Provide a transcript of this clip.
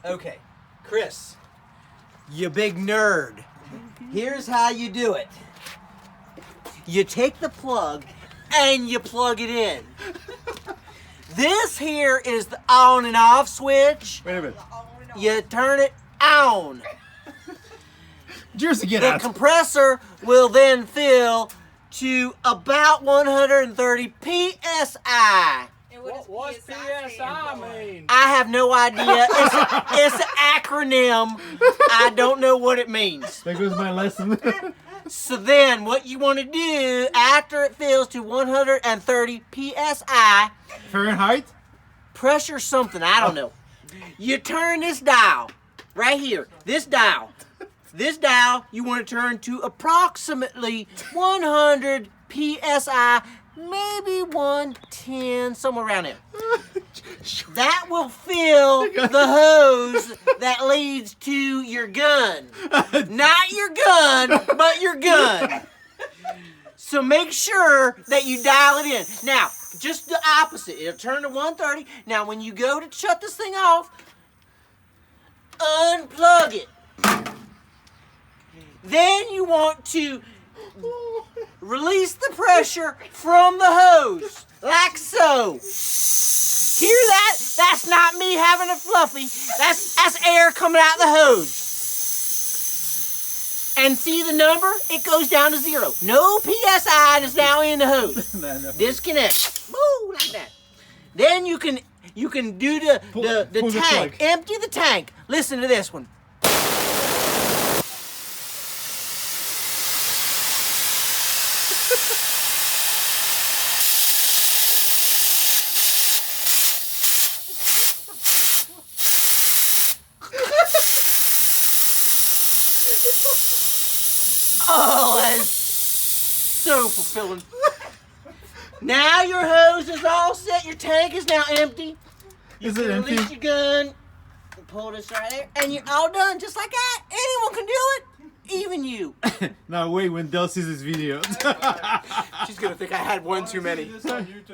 Okay, Chris, you big nerd. Here's how you do it. You take the plug and you plug it in. This here is the on and off switch. Wait a minute. You turn it on. Jersey, get The out. compressor will then fill to about 130 psi. What's PSI mean? I have no idea. It's an acronym. I don't know what it means. There goes my lesson. So then what you want to do after it fills to 130 psi, Fahrenheit? pressure something, I don't know. You turn this dial right here. This dial you want to turn to approximately 100 psi, maybe 110, somewhere around there. That will fill the hose that leads to your gun. Not your gun, but your gun. So make sure that you dial it in. Now, just the opposite. It'll turn to 130. Now, when you go to shut this thing off, unplug it. Then you want to release the pressure from the hose, like so. Hear that? That's not me having a fluffy. That's air coming out the hose. And see the number? It goes down to 0. No PSI is now in the hose. Disconnect. Woo, like that. Then you can do the Pull the tank. plug. Empty the tank. Listen to this one. Oh, that's so fulfilling. Now your hose is all set. Your tank is now empty. You Is it can empty? release your gun. Pull this right there, and you're all done, just like that. Anyone can do it, even you. Now wait when Del sees this video. She's gonna think I had one too many. This on YouTube.